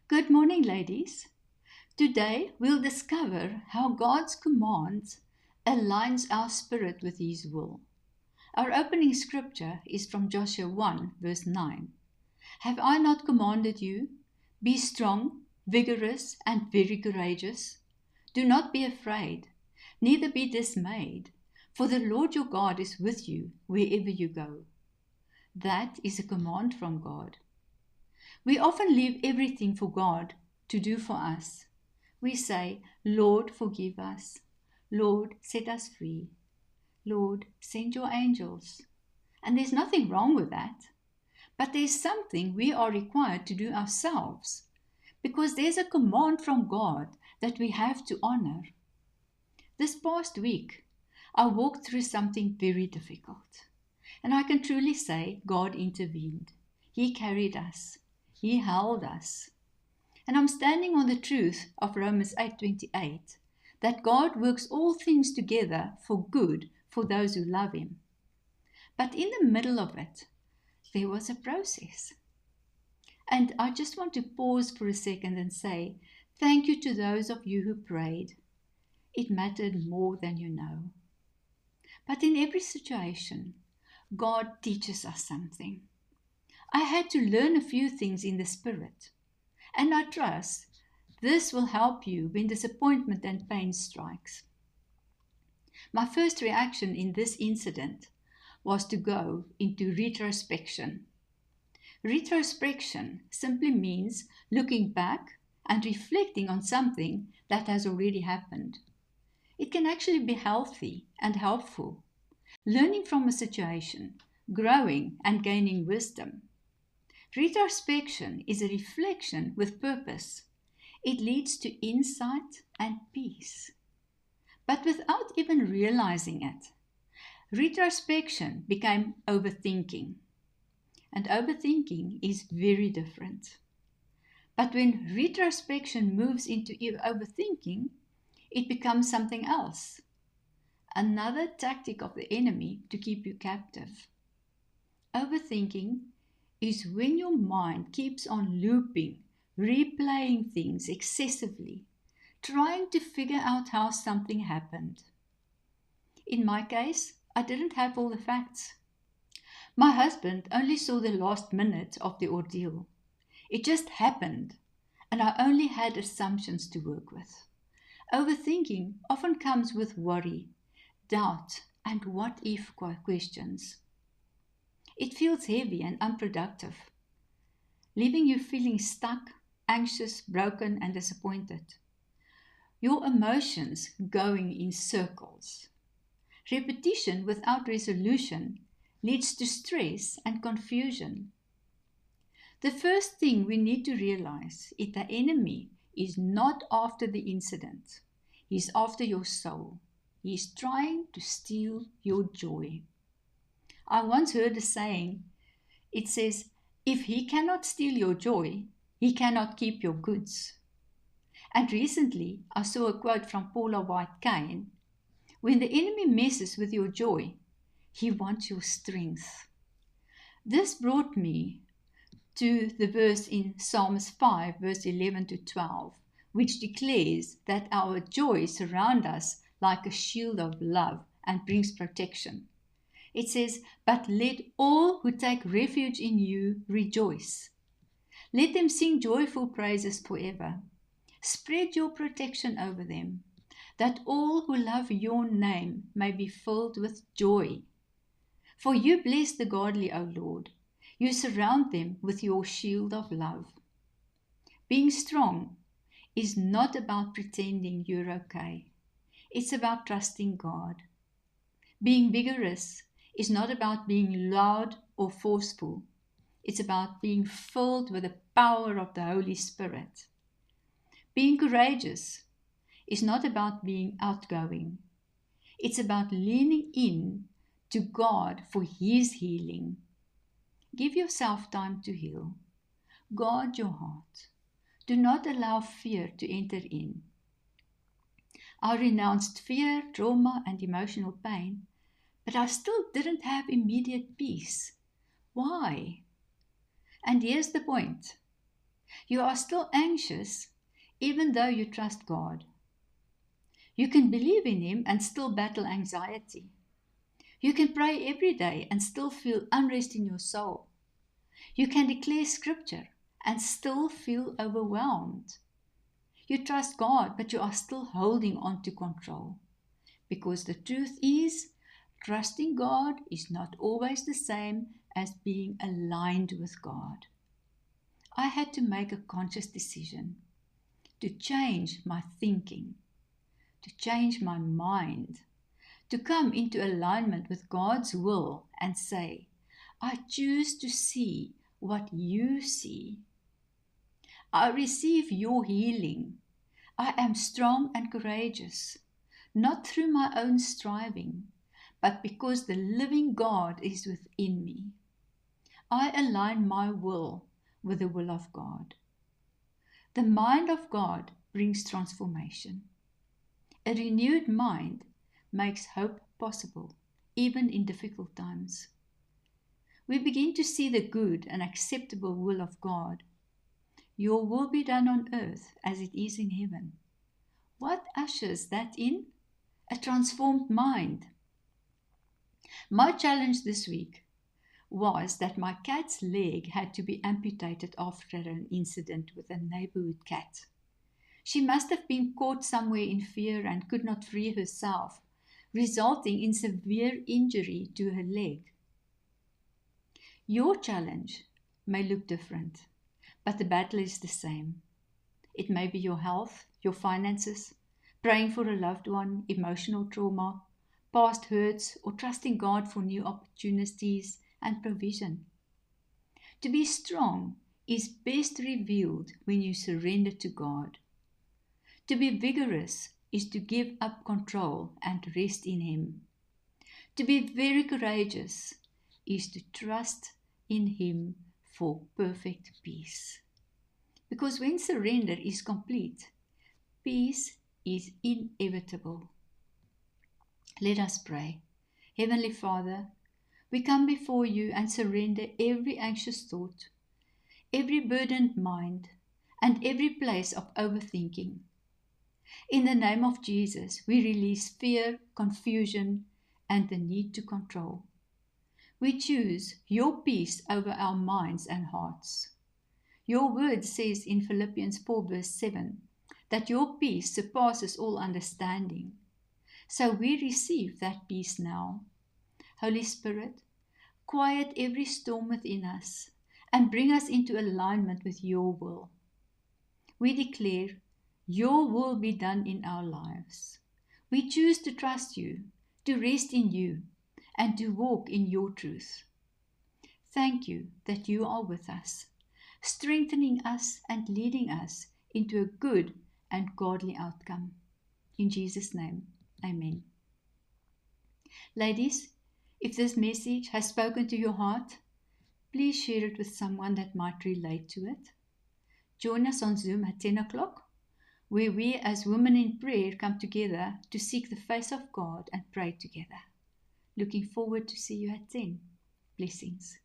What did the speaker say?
Good morning, ladies. Today we'll discover how God's command aligns our spirit with His will. Our opening scripture is from Joshua 1, verse 9. Have I not commanded you? Be strong, vigorous, and very courageous. Do not be afraid, neither be dismayed, for the Lord your God is with you wherever you go. That is a command from God. We often leave everything for God to do for us. We say, Lord, forgive us. Lord, set us free. Lord, send your angels. And there's nothing wrong with that. But there's something we are required to do ourselves, because there's a command from God that we have to honor. This past week, I walked through something very difficult. And I can truly say God intervened. He carried us. He held us. And I'm standing on the truth of Romans 8:28, that God works all things together for good for those who love Him. But in the middle of it, there was a process. And I just want to pause for a second and say, thank you to those of you who prayed. It mattered more than you know. But in every situation, God teaches us something. I had to learn a few things in the Spirit, and I trust this will help you when disappointment and pain strikes. My first reaction in this incident was to go into retrospection. Retrospection simply means looking back and reflecting on something that has already happened. It can actually be healthy and helpful. Learning from a situation, growing and gaining wisdom. Retrospection is a reflection with purpose. It leads to insight and peace. But without even realizing it, retrospection became overthinking. And overthinking is very different. But when retrospection moves into overthinking, it becomes something else. Another tactic of the enemy to keep you captive. Overthinking is when your mind keeps on looping, replaying things excessively, trying to figure out how something happened. In my case, I didn't have all the facts. My husband only saw the last minute of the ordeal. It just happened, and I only had assumptions to work with. Overthinking often comes with worry, doubt, and what-if questions. It feels heavy and unproductive, leaving you feeling stuck, anxious, broken, and disappointed. Your emotions going in circles. Repetition without resolution leads to stress and confusion. The first thing we need to realize is the enemy is not after the incident. He's after your soul. He's trying to steal your joy. I once heard a saying, it says, if he cannot steal your joy, he cannot keep your goods. And recently, I saw a quote from Paula White-Cain, when the enemy messes with your joy, he wants your strength. This brought me to the verse in Psalms 5, verse 11 to 12, which declares that our joy surrounds us like a shield of love and brings protection. It says, but let all who take refuge in you rejoice. Let them sing joyful praises forever. Spread your protection over them, that all who love your name may be filled with joy. For you bless the godly, O Lord. You surround them with your shield of love. Being strong is not about pretending you're okay. It's about trusting God. Being vigorous is not about being loud or forceful. It's about being filled with the power of the Holy Spirit. Being courageous is not about being outgoing. It's about leaning in to God for His healing. Give yourself time to heal. Guard your heart. Do not allow fear to enter in. I renounced fear, trauma, and emotional pain, but I still didn't have immediate peace. Why? And here's the point. You are still anxious even though you trust God. You can believe in Him and still battle anxiety. You can pray every day and still feel unrest in your soul. You can declare scripture and still feel overwhelmed. You trust God, but you are still holding on to control. Because the truth is, trusting God is not always the same as being aligned with God. I had to make a conscious decision to change my thinking, to change my mind, to come into alignment with God's will and say, I choose to see what you see. I receive your healing. I am strong and courageous, not through my own striving, but because the living God is within me. I align my will with the will of God. The mind of God brings transformation. A renewed mind makes hope possible, even in difficult times. We begin to see the good and acceptable will of God. Your will be done on earth as it is in heaven. What ushers that in? A transformed mind. My challenge this week was that my cat's leg had to be amputated after an incident with a neighborhood cat. She must have been caught somewhere in fear and could not free herself, resulting in severe injury to her leg. Your challenge may look different, but the battle is the same. It may be your health, your finances, praying for a loved one, emotional trauma, past hurts, or trusting God for new opportunities and provision. To be strong is best revealed when you surrender to God. To be vigorous is to give up control and rest in Him. To be very courageous is to trust in Him for perfect peace. Because when surrender is complete, peace is inevitable. Let us pray. Heavenly Father, we come before you and surrender every anxious thought, every burdened mind, and every place of overthinking. In the name of Jesus, we release fear, confusion, and the need to control. We choose your peace over our minds and hearts. Your word says in Philippians 4 verse 7 that your peace surpasses all understanding. So we receive that peace now. Holy Spirit, quiet every storm within us and bring us into alignment with your will. We declare, your will be done in our lives. We choose to trust you, to rest in you, and to walk in your truth. Thank you that you are with us, strengthening us and leading us into a good and godly outcome. In Jesus' name, amen. Ladies, if this message has spoken to your heart, please share it with someone that might relate to it. Join us on Zoom at 10 o'clock, where we as women in prayer come together to seek the face of God and pray together. Looking forward to see you at 10. Blessings.